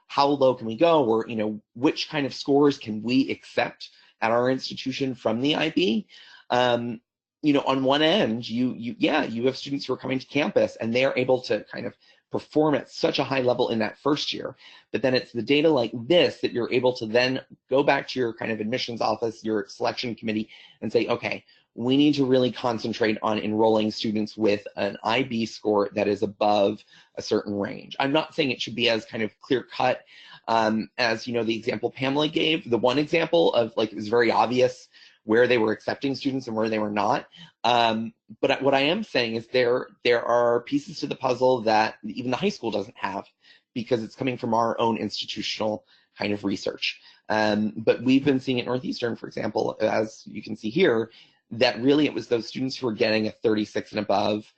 how low can we go, or, which kind of scores can we accept at our institution from the IB, on one end, you have students who are coming to campus and they are able to kind of perform at such a high level in that first year. But then it's the data like this that you're able to then go back to your kind of admissions office, your selection committee, and say, okay, we need to really concentrate on enrolling students with an IB score that is above a certain range. I'm not saying it should be as kind of clear cut as, the example Pamela gave. The one example of it was very obvious where they were accepting students and where they were not. But what I am saying is there are pieces to the puzzle that even the high school doesn't have, because it's coming from our own institutional kind of research. But we've been seeing at Northeastern, for example, as you can see here, that really it was those students who were getting a 36 and above,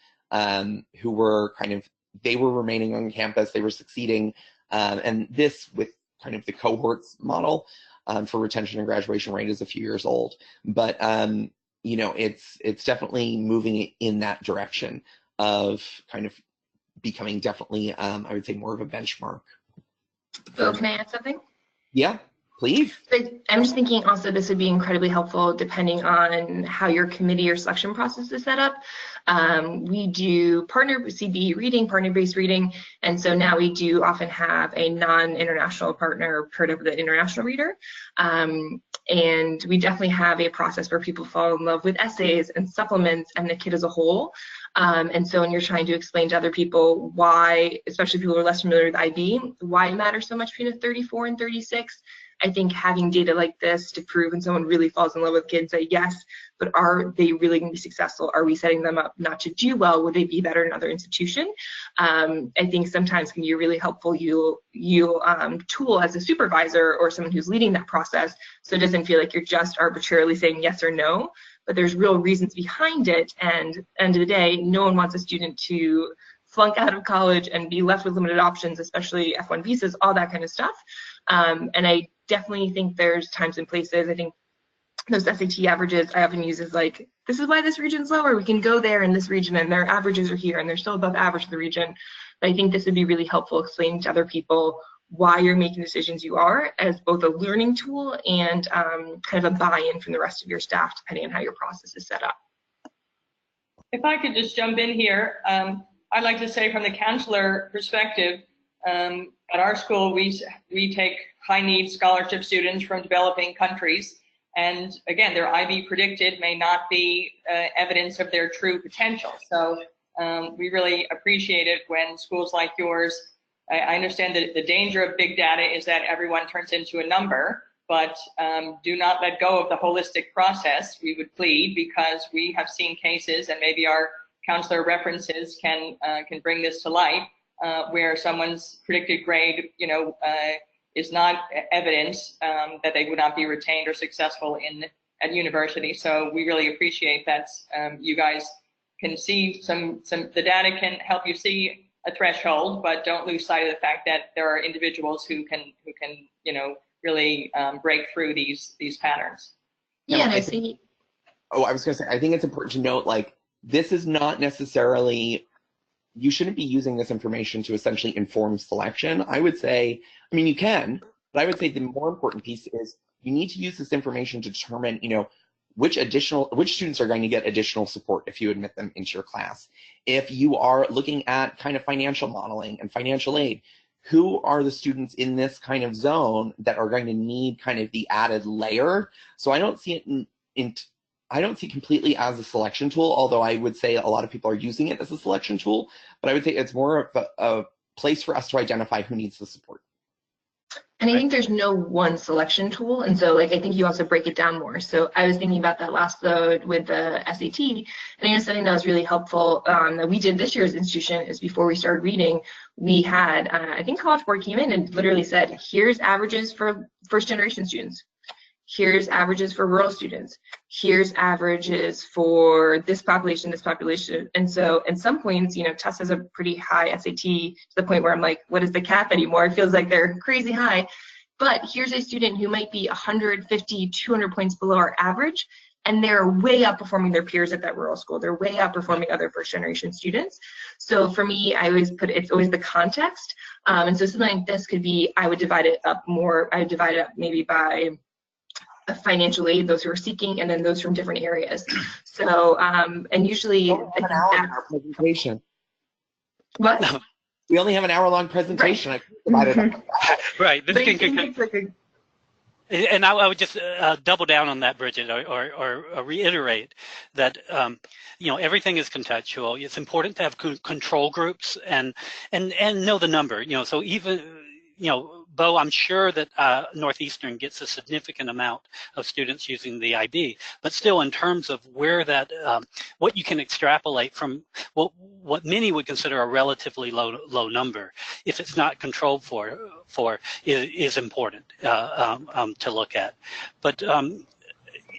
who were they were remaining on campus, they were succeeding. And this, with kind of the cohorts model for retention and graduation rate, is a few years old. But it's definitely moving in that direction of kind of becoming definitely, I would say, more of a benchmark. So can I add something? Yeah, please. I'm just thinking also this would be incredibly helpful depending on how your committee or selection process is set up. We do partner CB reading, partner-based reading, and so now we do often have a non-international partner part of the international reader. And we definitely have a process where people fall in love with essays and supplements and the kit as a whole. And so when you're trying to explain to other people why, especially people who are less familiar with IB, why it matters so much between a 34 and 36, I think having data like this to prove when someone really falls in love with kids, say yes, but are they really going to be successful? Are we setting them up not to do well? Would they be better in another institution? I think sometimes can be a really helpful tool as a supervisor or someone who's leading that process, so it doesn't feel like you're just arbitrarily saying yes or no, but there's real reasons behind it. And at the end of the day, no one wants a student to flunk out of college and be left with limited options, especially F1 visas, all that kind of stuff. And I definitely think there's times and places, I think those SAT averages I often use is like, this is why this region's lower. We can go there in this region and their averages are here and they're still above average in the region. But I think this would be really helpful explaining to other people why you're making decisions you are, as both a learning tool and kind of a buy-in from the rest of your staff, depending on how your process is set up. If I could just jump in here, I'd like to say from the counselor perspective, at our school, we take high-need scholarship students from developing countries, and again, their IB predicted may not be evidence of their true potential. So we really appreciate it when schools like yours, I understand that the danger of big data is that everyone turns into a number, but do not let go of the holistic process, we would plead, because we have seen cases, and maybe our counselor references can bring this to light, where someone's predicted grade, is not evidence that they would not be retained or successful at university. So we really appreciate that you guys can see the data can help you see a threshold, but don't lose sight of the fact that there are individuals who can really break through these patterns. Yeah, and I see. Oh, I was going to say, I think it's important to note, this is not necessarily, you shouldn't be using this information to essentially inform selection. I would say, I mean, you can, but I would say the more important piece is you need to use this information to determine, which students are going to get additional support if you admit them into your class. If you are looking at kind of financial modeling and financial aid, who are the students in this kind of zone that are going to need kind of the added layer? So I don't see it I don't see it completely as a selection tool, although I would say a lot of people are using it as a selection tool, but I would say it's more of a place for us to identify who needs the support. And I think there's no one selection tool. And so I think you also break it down more. So I was thinking about that last load with the SAT, and I guess something that was really helpful that we did this year's institution is before we started reading, we had, I think College Board came in and literally said, here's averages for first generation students. Here's averages for rural students. Here's averages for this population, this population. And so at some points, Tufts has a pretty high SAT to the point where I'm like, what is the cap anymore? It feels like they're crazy high. But here's a student who might be 150, 200 points below our average, and they're way outperforming their peers at that rural school. They're way outperforming other first generation students. So for me, I always put, it's always the context. And so something like this could be, I would divide it up more. I would divide it up maybe by a financial aid, those who are seeking, and then those from different areas. So, and usually I think that's presentation. What? We only have an hour-long presentation. Right. I divided up. Right. This can and I would just double down on that, Bridget, or reiterate that everything is contextual. It's important to have control groups and know the number. So even Bo, I'm sure that Northeastern gets a significant amount of students using the IB, but still in terms of where that, what you can extrapolate from what many would consider a relatively low number, if it's not controlled for is important to look at. But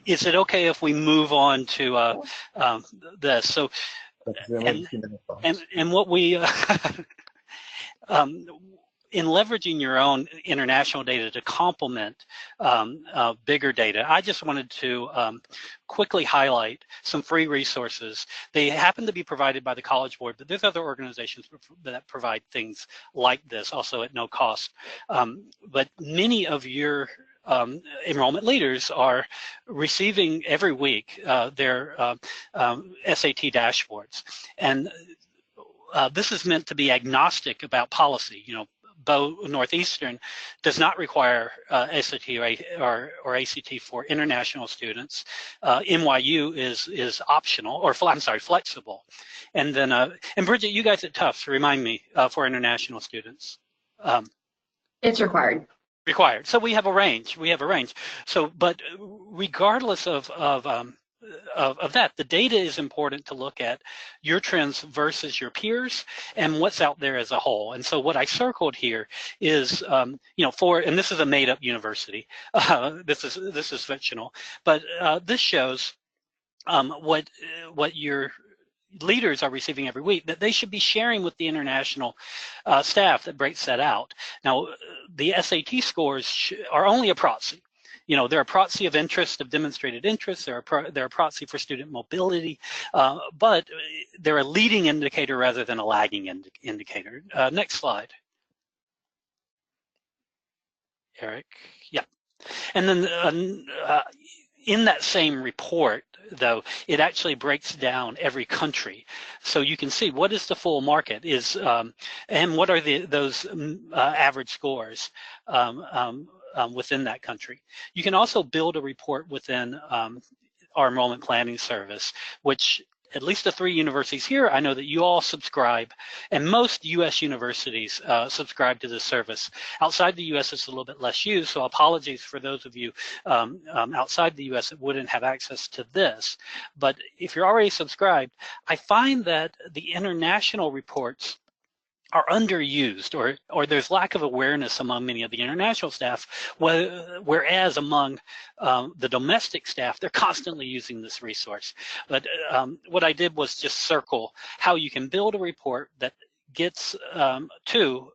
is it okay if we move on to this? So, and what we in leveraging your own international data to complement bigger data, I just wanted to quickly highlight some free resources. They happen to be provided by the College Board, but there's other organizations that provide things like this, also at no cost. But many of your enrollment leaders are receiving every week their SAT dashboards. And this is meant to be agnostic about policy. Bo Northeastern does not require SAT or ACT for international students. NYU is optional, or I'm sorry, flexible. And then, and Bridget, you guys at Tufts, remind me, for international students. It's required. Required. So we have a range. So, but regardless of that, the data is important to look at your trends versus your peers and what's out there as a whole. And so what I circled here is, and this is a made-up university. This is fictional, but this shows what your leaders are receiving every week that they should be sharing with the international staff that breaks that out. Now, the SAT scores are only a proxy. They're a proxy of interest, of demonstrated interest. They're a proxy for student mobility, but they're a leading indicator rather than a lagging indicator. Next slide. Eric, yeah. And then in that same report, though, it actually breaks down every country. So you can see what is the full market and what are those average scores within that country. You can also build a report within our enrollment planning service, which at least the 3 universities here, I know that you all subscribe, and most US universities subscribe to this service. Outside the US, it's a little bit less used, so apologies for those of you outside the US that wouldn't have access to this. But if you're already subscribed, I find that the international reports are underused, or there's lack of awareness among many of the international staff, whereas among the domestic staff, they're constantly using this resource. But what I did was just circle how you can build a report that gets to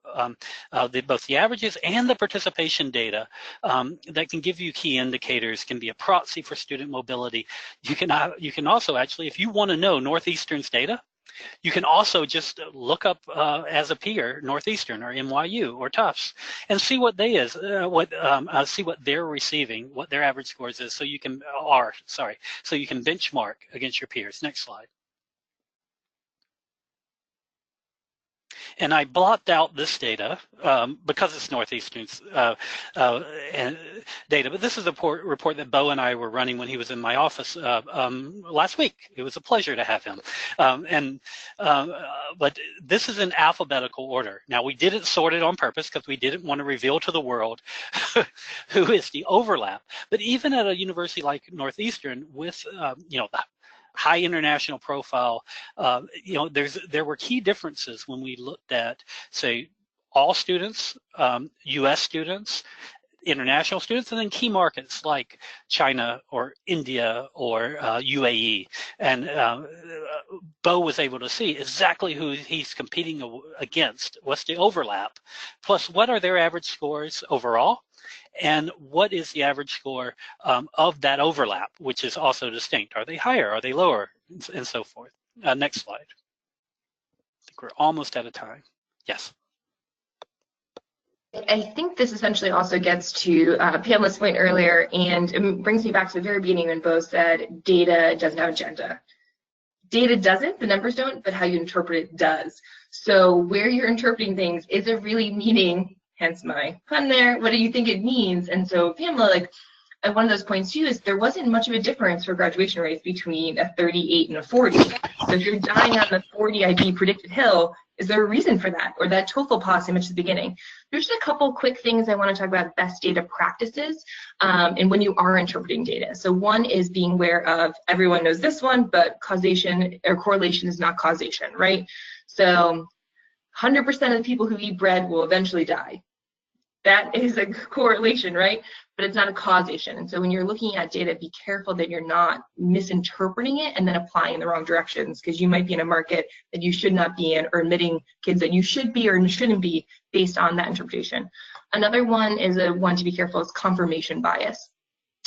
both the averages and the participation data that can give you key indicators, can be a proxy for student mobility. You can also actually, if you want to know Northeastern's data, you can also just look up as a peer Northeastern or NYU or Tufts and see what see what they're receiving, what their average scores is, so you can so you can benchmark against your peers. Next slide. And I blocked out this data because it's Northeastern's data, but this is a report that Bo and I were running when he was in my office last week. It was a pleasure to have him. But this is in alphabetical order. Now, we didn't sort it on purpose because we didn't want to reveal to the world who is the overlap. But even at a university like Northeastern with, you know, the high international profile, you know, there were key differences when we looked at, say, all students, U.S. students, international students, and then key markets like China or India or UAE. And Bo was able to see exactly who he's competing against, what's the overlap, plus what are their average scores overall, and what is the average score of that overlap, which is also distinct. Are they higher? Are they lower? And so forth. Next slide. I think we're almost out of time. Yes. I think this essentially also gets to Pamela's point earlier, and it brings me back to the very beginning when Bo said data doesn't have agenda. Data doesn't, the numbers don't, but how you interpret it does. So where you're interpreting things, is it really meaning, hence my pun there, what do you think it means? And so Pamela, like, one of those points too is there wasn't much of a difference for graduation rates between a 38 and a 40. So if you're dying on the 40 IB predicted hill, is there a reason for that? Or that TOEFL policy I mentioned at the beginning. There's just a couple quick things I want to talk about best data practices and when you are interpreting data. So one is being aware of, everyone knows this one, but causation or correlation is not causation, right? So 100% of the people who eat bread will eventually die. That is a correlation, right? But it's not a causation. And so when you're looking at data, be careful that you're not misinterpreting it and then applying in the wrong directions, because you might be in a market that you should not be in, or admitting kids that you should be or shouldn't be based on that interpretation. Another one is to be careful is confirmation bias.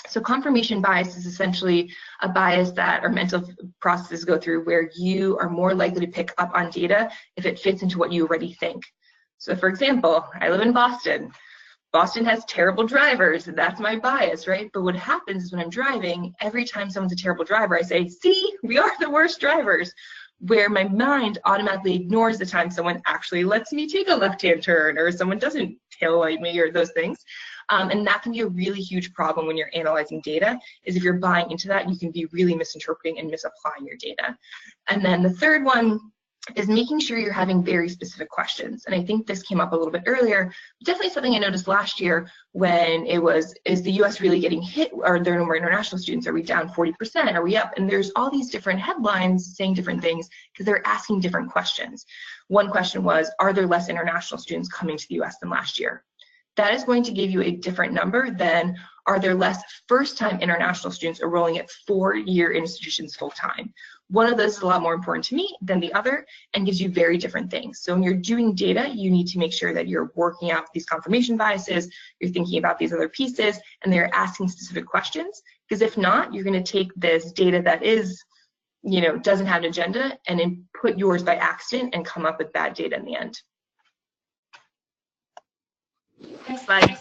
So confirmation bias is essentially a bias that our mental processes go through where you are more likely to pick up on data if it fits into what you already think. So for example, I live in Boston. Boston has terrible drivers, and that's my bias, right? But what happens is when I'm driving, every time someone's a terrible driver, I say, see, we are the worst drivers, where my mind automatically ignores the time someone actually lets me take a left-hand turn, or someone doesn't taillight me, or those things. And that can be a really huge problem when you're analyzing data, is if you're buying into that, you can be really misinterpreting and misapplying your data. And then the third one is making sure you're having very specific questions. And I think this came up a little bit earlier, but definitely something I noticed last year when it was, is the US really getting hit? Are there no more international students? Are we down 40%? Are we up? And there's all these different headlines saying different things because they're asking different questions. One question was, are there less international students coming to the US than last year? That is going to give you a different number than, are there less first-time international students enrolling at four-year institutions full-time? One of those is a lot more important to me than the other and gives you very different things. So when you're doing data, you need to make sure that you're working out these confirmation biases, you're thinking about these other pieces, and they're asking specific questions. Because if not, you're going to take this data that is, you know, doesn't have an agenda and then put yours by accident and come up with bad data in the end. Next slide.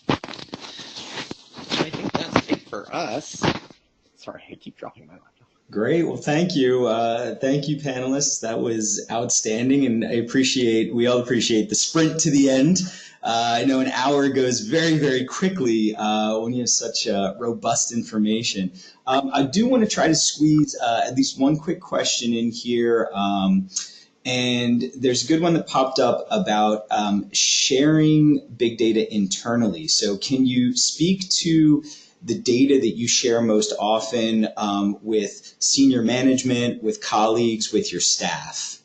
I think that's it for us. Sorry, I keep dropping my laptop. Great. Well, thank you. Thank you, panelists. That was outstanding, and we all appreciate the sprint to the end. I know an hour goes very, very quickly when you have such robust information. I do want to try to squeeze at least one quick question in here. And there's a good one that popped up about sharing big data internally. So can you speak to the data that you share most often with senior management, with colleagues, with your staff?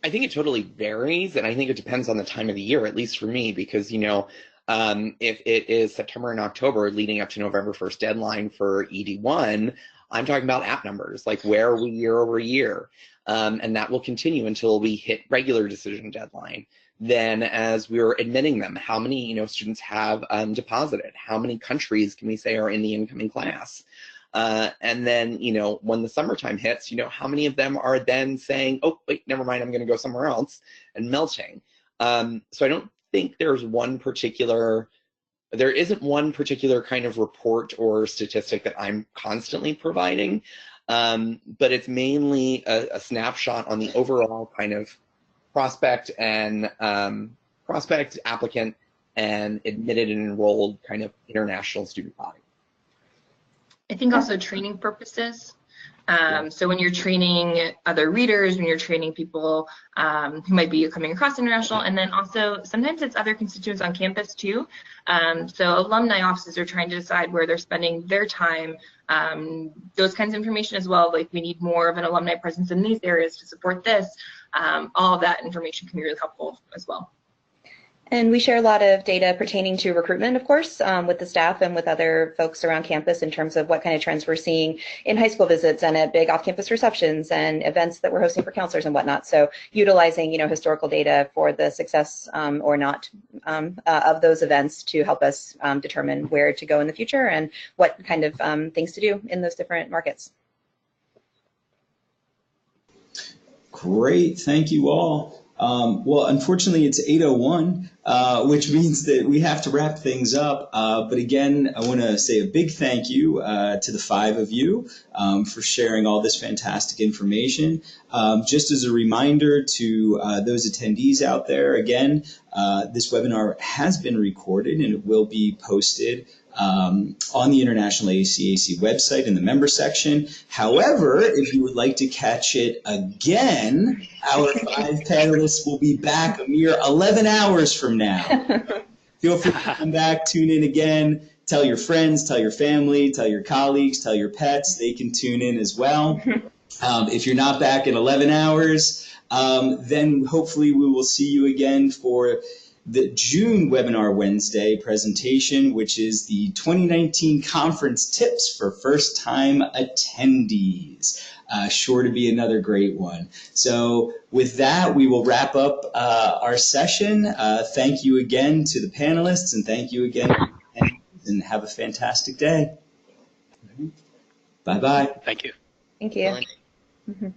I think it totally varies, and I think it depends on the time of the year, at least for me, because, you know, if it is September and October leading up to November 1st deadline for ED1, I'm talking about app numbers, like where are we year over year? And that will continue until we hit regular decision deadline. Then as we're admitting them, how many students have deposited? How many countries can we say are in the incoming class? And then, when the summertime hits, how many of them are then saying, oh, wait, never mind, I'm going to go somewhere else, and melting. So I don't think there isn't one particular kind of report or statistic that I'm constantly providing, but it's mainly a snapshot on the overall kind of prospect, applicant, and admitted and enrolled kind of international student body. I think also training purposes. So when you're training other readers, when you're training people who might be coming across international, and then also sometimes it's other constituents on campus too. So alumni offices are trying to decide where they're spending their time, those kinds of information as well. Like, we need more of an alumni presence in these areas to support this. All of that information can be really helpful as well. And we share a lot of data pertaining to recruitment, of course, with the staff and with other folks around campus in terms of what kind of trends we're seeing in high school visits and at big off-campus receptions and events that we're hosting for counselors and whatnot. So utilizing, historical data for the success or not of those events to help us determine where to go in the future and what kind of things to do in those different markets. Great, thank you all. Well, unfortunately, it's 8:01, which means that we have to wrap things up. But again, I want to say a big thank you to the 5 of you for sharing all this fantastic information. Just as a reminder to those attendees out there, again, this webinar has been recorded and it will be posted on the International ACAC website in the member section. However, if you would like to catch it again, our 5 panelists will be back a mere 11 hours from now. Feel free to come back, tune in again, tell your friends, tell your family, tell your colleagues, tell your pets. They can tune in as well. If you're not back in 11 hours, then hopefully we will see you again for the June Webinar Wednesday presentation, which is the 2019 Conference Tips for First-Time Attendees. Sure to be another great one. So with that, we will wrap up our session. Thank you again to the panelists, and thank you again, and have a fantastic day. Bye-bye. Thank you. Thank you. Bye. Mm-hmm.